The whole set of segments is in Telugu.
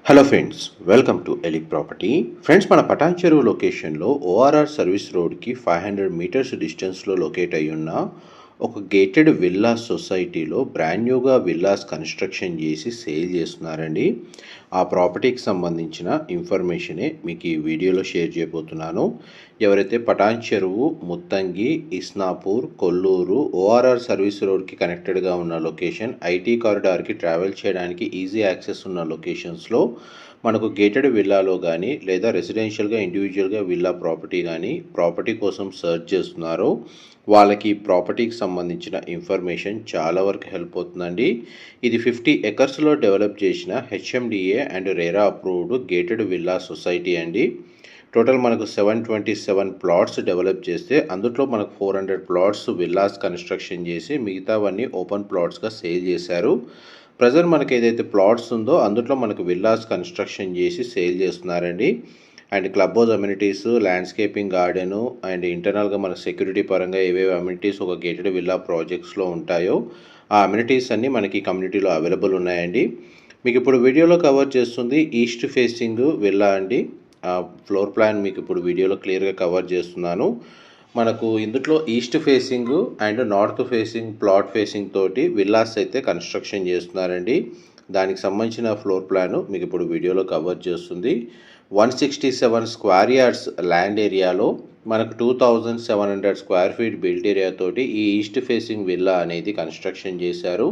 హలో ఫ్రెండ్స్, వెల్కమ్ టు ఎలిక్ ప్రాపర్టీ. ఫ్రెండ్స్, మన పటాన్ చెరువు లొకేషన్లో ఓఆర్ఆర్ సర్వీస్ రోడ్కి 500 మీటర్స్ డిస్టెన్స్లో లొకేట్ అయి ఉన్న ఒక గేటెడ్ విల్లాస్ సొసైటీలో బ్రాండ్ న్యూగా విల్లాస్ కన్స్ట్రక్షన్ చేసి సేల్ చేస్తున్నారండి. ఆ ప్రాపర్టీకి సంబంధించిన ఇన్ఫర్మేషనే మీకు ఈ వీడియోలో షేర్ చేయబోతున్నాను. ఎవరైతే పటాన్ చెరువు, ముత్తంగి, ఇస్నాపూర్, కొల్లూరు ఓఆర్ఆర్ సర్వీస్ రోడ్కి కనెక్టెడ్గా ఉన్న లొకేషన్, ఐటీ కారిడార్కి ట్రావెల్ చేయడానికి ఈజీ యాక్సెస్ ఉన్న లొకేషన్స్లో మనకు గేటెడ్ విల్లాలో కానీ లేదా రెసిడెన్షియల్గా ఇండివిజువల్గా విల్లా ప్రాపర్టీ కానీ ప్రాపర్టీ కోసం సర్చ్ చేస్తున్నారో వాళ్ళకి ప్రాపర్టీకి సంబంధించిన ఇన్ఫర్మేషన్ చాలా వరకు హెల్ప్ అవుతుందండి. ఇది 50 ఎకర్స్లో డెవలప్ చేసిన HMDA and RERA approved gated villa society అండి. టోటల్ మనకు 727 ప్లాట్స్ డెవలప్ చేస్తే అందులో మనకు 400 ప్లాట్స్ విల్లాస్ కన్స్ట్రక్షన్ చేసి మిగతావన్నీ ఓపెన్ ప్లాట్స్గా సేల్ చేశారు. ప్రజెంట్ మనకి ఏదైతే ప్లాట్స్ ఉందో అందులో మనకు విల్లాస్ కన్స్ట్రక్షన్ చేసి సేల్ చేస్తున్నారండి. And club house amenities, landscaping garden and ఇంటర్నల్గా మన సెక్యూరిటీ పరంగా ఏవేవి అమ్యూనిటీస్ ఒక గేటెడ్ విల్లా ప్రాజెక్ట్స్లో ఉంటాయో ఆ అమ్యూనిటీస్ అన్నీ మనకి కమ్యూనిటీలో అవైలబుల్ ఉన్నాయండి. మీకు ఇప్పుడు వీడియోలో కవర్ చేస్తుంది ఈస్ట్ ఫేసింగ్ విల్లా అండి. ఫ్లోర్ ప్లాన్ మీకు ఇప్పుడు వీడియోలో క్లియర్గా కవర్ చేస్తున్నాను. మనకు ఇందులో east facing and north facing plot facing తోటి విల్లాస్ అయితే కన్స్ట్రక్షన్ చేస్తున్నారండి. దానికి సంబంధించిన ఫ్లోర్ ప్లాను మీకు ఇప్పుడు వీడియోలో కవర్ చేస్తుంది. 167 స్క్వేర్ యార్డ్స్ ల్యాండ్ ఏరియాలో మనకు 2700 స్క్వేర్ ఫీట్ బిల్ట్ ఏరియా తోటి ఈ ఈస్ట్ ఫేసింగ్ విల్లా అనేది కన్స్ట్రక్షన్ చేశారు.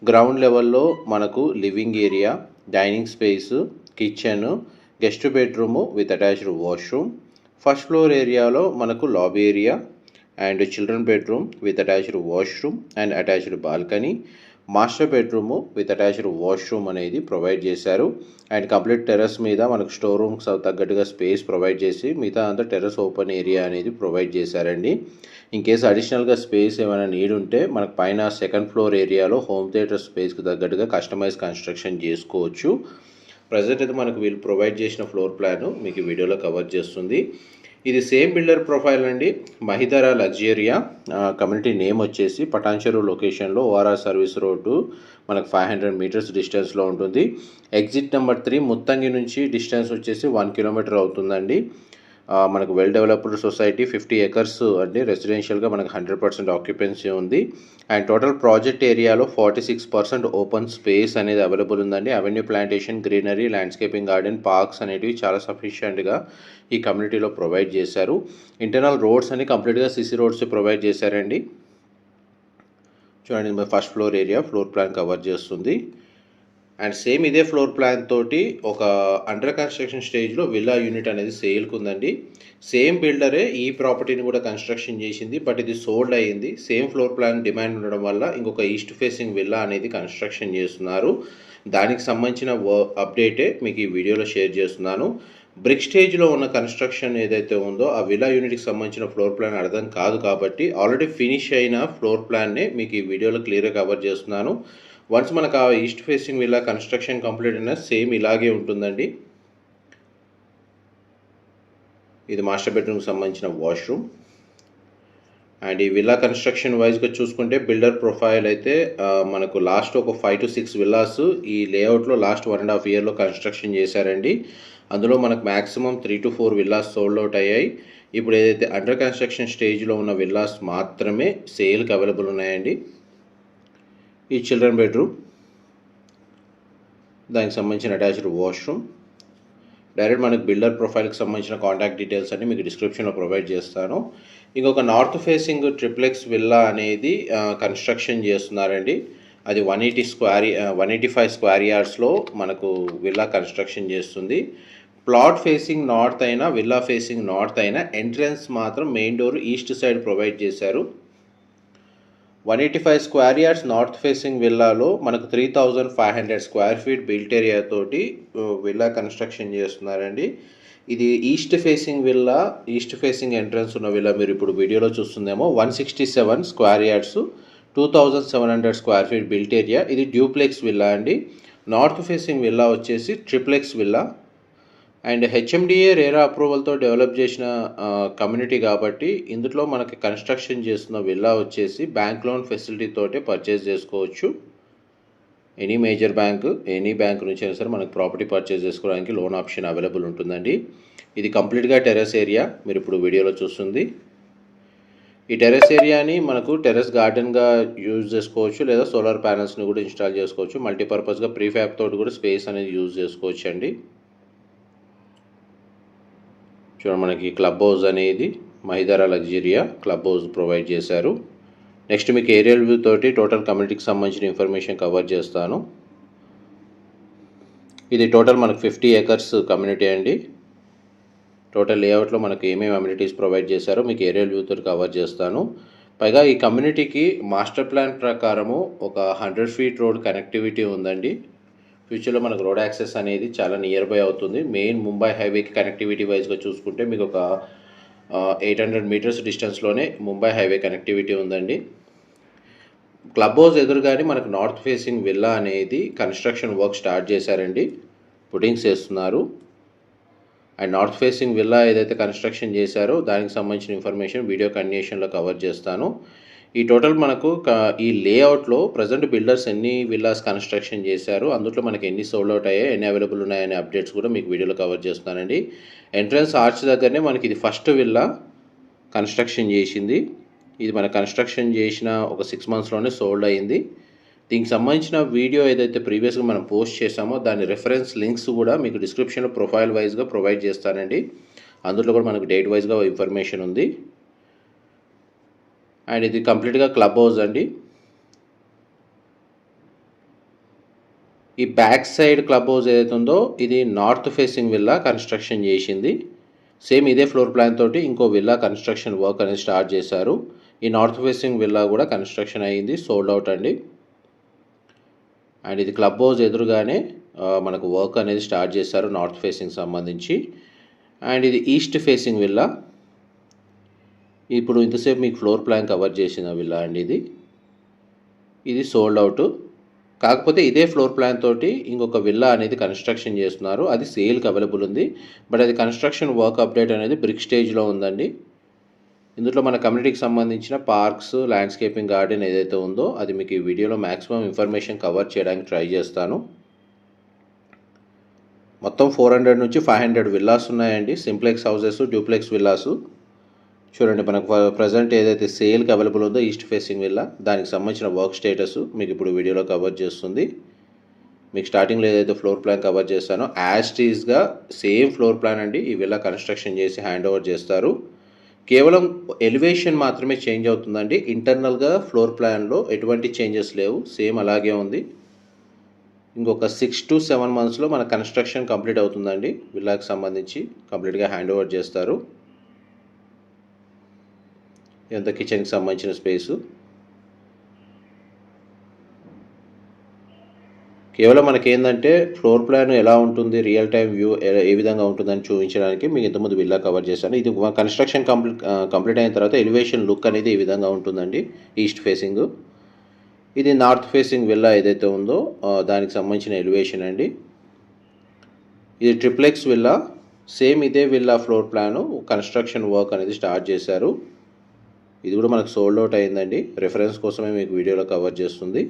గ్రౌండ్ లెవెల్లో మనకు living area, dining space, kitchen, guest bedroom with attached washroom, first floor ఏరియాలో మనకు lobby area and children bedroom with attached washroom and attached balcony, master bedroom with attached washroom అనేది ప్రొవైడ్ చేశారు. అండ్ కంప్లీట్ టెర్రస్ మీద మనకు స్టోర్ రూమ్స్ తగ్గట్టుగా స్పేస్ ప్రొవైడ్ చేసి మిగతా అంతా టెర్రస్ ఓపెన్ ఏరియా అనేది ప్రొవైడ్ చేశారండి. ఇన్ కేసు అడిషనల్గా స్పేస్ ఏమైనా నీడ్ ఉంటే మనకు పైన సెకండ్ ఫ్లోర్ ఏరియాలో హోమ్ థియేటర్ స్పేస్కి తగ్గట్టుగా కస్టమైజ్ కన్స్ట్రక్షన్ చేసుకోవచ్చు. ప్రజెంట్ అయితే మనకు వీళ్ళు ప్రొవైడ్ చేసిన ఫ్లోర్ ప్లాన్ మీకు వీడియోలో కవర్ చేస్తుంది. ఇది సేమ్ బిల్డర్ ప్రొఫైల్ అండి. మహిధర లగ్జరియా కమ్యూనిటీ నేమ్ వచ్చేసి పటాన్ చెరువు లొకేషన్లో ఓఆర్ఆర్ సర్వీస్ రోడ్డు మనకు 500 మీటర్స్ డిస్టెన్స్లో ఉంటుంది. ఎగ్జిట్ నెంబర్ 3 ముత్తంగి నుంచి డిస్టెన్స్ వచ్చేసి 1 కిలోమీటర్ అవుతుందండి. మనకు వెల్ డెవలప్డ్ సొసైటీ, 50 ఎకర్స్ అండి. రెసిడెన్షియల్గా మనకు 100% ఆక్యుపెన్సీ ఉంది. అండ్ టోటల్ ప్రాజెక్ట్ ఏరియాలో 46% ఓపెన్ స్పేస్ అనేది అవైలబుల్ ఉందండి. Avenue plantation, greenery, landscaping garden, parks అనేటివి చాలా సఫిషియెంట్గా ఈ కమ్యూనిటీలో ప్రొవైడ్ చేశారు. ఇంటర్నల్ రోడ్స్ అని కంప్లీట్గా సిసి రోడ్స్ ప్రొవైడ్ చేశారండి. చూడండి, first floor area floor plan cover చేస్తుంది. అండ్ సేమ్ ఇదే ఫ్లోర్ ప్లాన్ తోటి ఒక అండర్ కన్స్ట్రక్షన్ స్టేజ్లో విల్లా యూనిట్ అనేది సేల్కి ఉందండి. సేమ్ బిల్డరే ఈ ప్రాపర్టీని కూడా కన్స్ట్రక్షన్ చేసింది, బట్ ఇది సోల్డ్ అయ్యింది. సేమ్ ఫ్లోర్ ప్లాన్ డిమాండ్ ఉండడం వల్ల ఇంకొక ఈస్ట్ ఫేసింగ్ విల్లా అనేది కన్స్ట్రక్షన్ చేస్తున్నారు. దానికి సంబంధించిన అప్డేటే మీకు ఈ వీడియోలో షేర్ చేస్తున్నాను. బ్రిక్ స్టేజ్లో ఉన్న కన్స్ట్రక్షన్ ఏదైతే ఉందో ఆ విల్లా యూనిట్కి సంబంధించిన ఫ్లోర్ ప్లాన్ అర్థం కాదు కాబట్టి ఆల్రెడీ ఫినిష్ అయిన ఫ్లోర్ ప్లాన్నే మీకు ఈ వీడియోలో క్లియర్గా కవర్ చేస్తున్నాను. వన్స్ మనకు ఆ east facing villa construction complete అయినా సేమ్ ఇలాగే ఉంటుందండి. ఇది మాస్టర్ బెడ్రూమ్కి సంబంధించిన వాష్రూమ్. అండ్ ఈ విల్లా కన్స్ట్రక్షన్ వైజ్గా చూసుకుంటే బిల్డర్ ప్రొఫైల్ అయితే మనకు లాస్ట్ ఒక 5 to 6 విల్లాస్ ఈ లేఅవుట్లో లాస్ట్ 1.5 ఇయర్లో కన్స్ట్రక్షన్ చేశారండి. అందులో మనకు maximum 3 to 4 villas sold out అయ్యాయి. ఇప్పుడు ఏదైతే అండర్ కన్స్ట్రక్షన్ స్టేజ్లో ఉన్న విల్లాస్ మాత్రమే సేల్కి అవైలబుల్ ఉన్నాయండి. ఈ చిల్డ్రన్ బెడ్రూమ్, దానికి సంబంధించిన అటాచ్డ్ వాష్రూమ్. డైరెక్ట్ మనకు బిల్డర్ ప్రొఫైల్కి సంబంధించిన కాంటాక్ట్ డీటెయిల్స్ అన్ని మీకు డిస్క్రిప్షన్లో ప్రొవైడ్ చేస్తాను. ఇంకొక నార్త్ ఫేసింగ్ ట్రిప్లెక్స్ విల్లా అనేది కన్స్ట్రక్షన్ చేస్తున్నారండి. అది 185 స్క్వేర్ యార్డ్స్లో మనకు విల్లా కన్స్ట్రక్షన్ చేస్తుంది. ప్లాట్ ఫేసింగ్ నార్త్ అయినా విల్లా ఫేసింగ్ నార్త్ అయినా ఎంట్రన్స్ మాత్రం main door east side provide చేశారు. 185 స్క్వేర్ యార్డ్స్ నార్త్ ఫేసింగ్ విల్లాలో మనకు 3500 స్క్వేర్ ఫీట్ బిల్ట్ ఏరియా తోటి విల్లా కన్స్ట్రక్షన్ చేస్తున్నారండి. ఇది east facing villa, east facing entrance ఉన్న విల్లా మీరు ఇప్పుడు వీడియోలో చూస్తుందేమో 167 square yards 2700 square feet built area. ఇది డ్యూప్లెక్స్ విల్లా అండి. నార్త్ ఫేసింగ్ విల్లా వచ్చేసి triplex villa. And HMDA RERA అప్రూవల్తో డెవలప్ చేసిన కమ్యూనిటీ కాబట్టి ఇందులో మనకి కన్స్ట్రక్షన్ చేస్తున్న విల్లా వచ్చేసి బ్యాంక్ లోన్ ఫెసిలిటీ తోటే పర్చేస్ చేసుకోవచ్చు. Any major bank, any bank నుంచి అయినా సరే మనకు ప్రాపర్టీ పర్చేస్ చేసుకోవడానికి లోన్ ఆప్షన్ అవైలబుల్ ఉంటుందండి. ఇది కంప్లీట్గా టెర్రస్ ఏరియా, మీరు ఇప్పుడు వీడియోలో చూస్తుంది. ఈ టెర్రస్ ఏరియాని మనకు టెర్రస్ గార్డెన్గా యూజ్ చేసుకోవచ్చు, లేదా సోలార్ ప్యానల్స్ని కూడా ఇన్స్టాల్ చేసుకోవచ్చు. మల్టీపర్పస్గా ప్రీఫ్యాబ్ తోటి కూడా స్పేస్ అనేది యూజ్ చేసుకోవచ్చు అండి. చూడండి, మనకి క్లబ్ హౌస్ అనేది మహిదరా లగ్జరియా క్లబ్ హౌస్ ప్రొవైడ్ చేశారు. నెక్స్ట్ మీకు ఏరియల్ వ్యూ తోటి టోటల్ కమ్యూనిటీకి సంబంధించిన ఇన్ఫర్మేషన్ కవర్ చేస్తాను. ఇది టోటల్ మనకు 50 acres కమ్యూనిటీ అండి. టోటల్ లేఅవుట్లో మనకు ఏమేమి అమ్యూనిటీస్ ప్రొవైడ్ చేశారో మీకు ఏరియల్ వ్యూతో కవర్ చేస్తాను. పైగా ఈ కమ్యూనిటీకి మాస్టర్ ప్లాన్ ప్రకారము ఒక 100 feet రోడ్ కనెక్టివిటీ ఉందండి. ఫ్యూచర్లో మనకు రోడ్ యాక్సెస్ అనేది చాలా నియర్ బై అవుతుంది. మెయిన్ ముంబై హైవేకి కనెక్టివిటీ వైజ్గా చూసుకుంటే మీకు ఒక 800 meters డిస్టెన్స్లోనే ముంబై హైవే కనెక్టివిటీ ఉందండి. క్లబ్ హౌస్ ఎదురుగానే మనకు నార్త్ ఫేసింగ్ విల్లా అనేది కన్స్ట్రక్షన్ వర్క్ స్టార్ట్ చేశారండి. పుటింగ్స్ చేస్తున్నారు. అండ్ నార్త్ ఫేసింగ్ విల్లా ఏదైతే కన్స్ట్రక్షన్ చేశారో దానికి సంబంధించిన ఇన్ఫర్మేషన్ వీడియో కంటిన్యూషన్లో కవర్ చేస్తాను. ఈ టోటల్ మనకు ఈ లేఅవుట్లో ప్రజెంట్ బిల్డర్స్ ఎన్ని విల్లాస్ కన్స్ట్రక్షన్ చేశారు, అందులో మనకి ఎన్ని సోల్డ్ అవుట్ అయ్యాయి, ఎన్ని అవైలబుల్ ఉన్నాయనే అప్డేట్స్ కూడా మీకు వీడియోలో కవర్ చేస్తానండి. ఎంట్రన్స్ ఆర్చ్ దగ్గరనే మనకి ఇది ఫస్ట్ విల్లా కన్స్ట్రక్షన్ చేసింది. ఇది మన కన్స్ట్రక్షన్ చేసిన ఒక 6 monthsలోనే సోల్డ్ అయ్యింది. దీనికి సంబంధించిన వీడియో ఏదైతే ప్రీవియస్గా మనం పోస్ట్ చేసామో దాని రెఫరెన్స్ లింక్స్ కూడా మీకు డిస్క్రిప్షన్లో ప్రొఫైల్ వైజ్గా ప్రొవైడ్ చేస్తానండి. అందులో కూడా మనకు డేట్ వైజ్గా ఇన్ఫర్మేషన్ ఉంది. అండ్ ఇది కంప్లీట్గా క్లబ్ హౌస్ అండి. ఈ బ్యాక్ సైడ్ క్లబ్ హౌస్ ఏదైతే ఉందో ఇది నార్త్ ఫేసింగ్ విల్లా కన్స్ట్రక్షన్ చేసింది. సేమ్ ఇదే ఫ్లోర్ ప్లాన్ తోటి ఇంకో విల్లా కన్స్ట్రక్షన్ వర్క్ అనేది స్టార్ట్ చేశారు. ఈ నార్త్ ఫేసింగ్ విల్లా కూడా కన్స్ట్రక్షన్ అయ్యింది, సోల్డ్ అవుట్ అండి. అండ్ ఇది క్లబ్ హౌస్ ఎదురుగానే మనకు వర్క్ అనేది స్టార్ట్ చేశారు నార్త్ ఫేసింగ్ సంబంధించి. అండ్ ఇది ఈస్ట్ ఫేసింగ్ విల్లా. ఇప్పుడు ఇంతసేపు మీకు ఫ్లోర్ ప్లాన్ కవర్ చేసిన విల్లా అండి. ఇది సోల్డ్ అవుట్. కాకపోతే ఇదే ఫ్లోర్ ప్లాన్ తోటి ఇంకొక విల్లా అనేది కన్స్ట్రక్షన్ చేస్తున్నారు. అది సేల్కి అవైలబుల్ ఉంది. బట్ అది కన్స్ట్రక్షన్ వర్క్ అప్డేట్ అనేది బ్రిక్ స్టేజ్లో ఉందండి. ఇందులో మన కమ్యూనిటీకి సంబంధించిన పార్క్స్, ల్యాండ్స్కేపింగ్ గార్డెన్ ఏదైతే ఉందో అది మీకు ఈ వీడియోలో మ్యాక్సిమం ఇన్ఫర్మేషన్ కవర్ చేయడానికి ట్రై చేస్తాను. మొత్తం 400 నుంచి 500 విల్లాస్ ఉన్నాయండి. Simplex houses, duplex villas. చూడండి, మనకు ప్రజెంట్ ఏదైతే సేల్కి అవైలబుల్ ఉందో ఈస్ట్ ఫేసింగ్ విల్లా, దానికి సంబంధించిన వర్క్ స్టేటస్ మీకు ఇప్పుడు వీడియోలో కవర్ చేస్తుంది. మీకు స్టార్టింగ్లో ఏదైతే ఫ్లోర్ ప్లాన్ కవర్ చేస్తానో యాజ్ టీజ్గా సేమ్ ఫ్లోర్ ప్లాన్ అండి. ఈ విల్లా కన్స్ట్రక్షన్ చేసి హ్యాండ్ ఓవర్ చేస్తారు. కేవలం ఎలివేషన్ మాత్రమే చేంజ్ అవుతుందండి. ఇంటర్నల్గా ఫ్లోర్ ప్లాన్లో ఎటువంటి చేంజెస్ లేవు, సేమ్ అలాగే ఉంది. ఇంకొక 6 to 7 monthsలో మన కన్స్ట్రక్షన్ కంప్లీట్ అవుతుందండి. విల్లాకి సంబంధించి కంప్లీట్గా హ్యాండ్ ఓవర్ చేస్తారు. ఇదంతా కిచెన్కి సంబంధించిన స్పేసు. కేవలం మనకేంటంటే ఫ్లోర్ ప్లాన్ ఎలా ఉంటుంది, రియల్ టైం వ్యూ ఏ విధంగా ఉంటుందని చూపించడానికి మీకు ఇంతకుముందు విల్లా కవర్ చేశాను. ఇది కన్స్ట్రక్షన్ కంప్లీట్ అయిన తర్వాత ఎలివేషన్ లుక్ అనేది ఈ విధంగా ఉంటుందండి. East facing. ఇది నార్త్ ఫేసింగ్ విల్లా ఏదైతే ఉందో దానికి సంబంధించిన ఎలివేషన్ అండి. ఇది ట్రిప్లెక్స్ విల్లా. సేమ్ ఇదే villa floor plan construction work అనేది స్టార్ట్ చేశారు. ఇది కూడా మనకు సోల్డ్ అవుట్ అయిందండి. రెఫరెన్స్ కోసమే మీకు వీడియోలో కవర్ చేస్తుంది.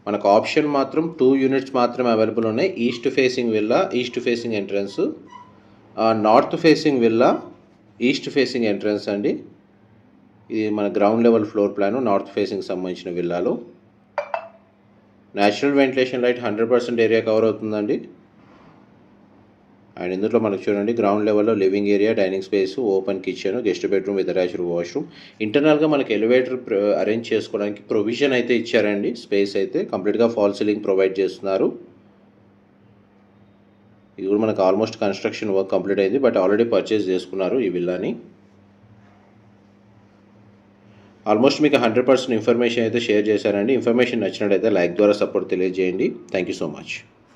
మనకు ఆప్షన్ మాత్రం 2 units మాత్రమే అవైలబుల్ ఉన్నాయి. East facing villa, east facing entrance. North facing villa, east facing entrance అండి. ఇది మన ground level floor plan north facing సంబంధించిన విల్లాలో. Natural ventilation light 100% area cover అవుతుందండి. అండ్ ఇందులో మనకు చూడండి గ్రౌండ్ లెవెల్లో living area, dining space, open kitchen, guest bedroom with attached washroom. ఇంటర్నల్గా మనకి ఎలివేటర్ అరేంజ్ చేసుకోవడానికి ప్రొవిజన్ అయితే ఇచ్చారండి. స్పేస్ అయితే కంప్లీట్గా ఫాల్ సీలింగ్ ప్రొవైడ్ చేస్తున్నారు. ఇది కూడా మనకు ఆల్మోస్ట్ కన్స్ట్రక్షన్ వర్క్ కంప్లీట్ అయింది, బట్ ఆల్రెడీ పర్చేస్ చేసుకున్నారు ఈ విల్లాని. ఆల్మోస్ట్ మీకు 100% ఇన్ఫర్మేషన్ అయితే షేర్ చేశారండి. ఇన్ఫర్మేషన్ నచ్చినట్టయితే లైక్ ద్వారా సపోర్ట్ తెలియజేయండి. Thank you so much.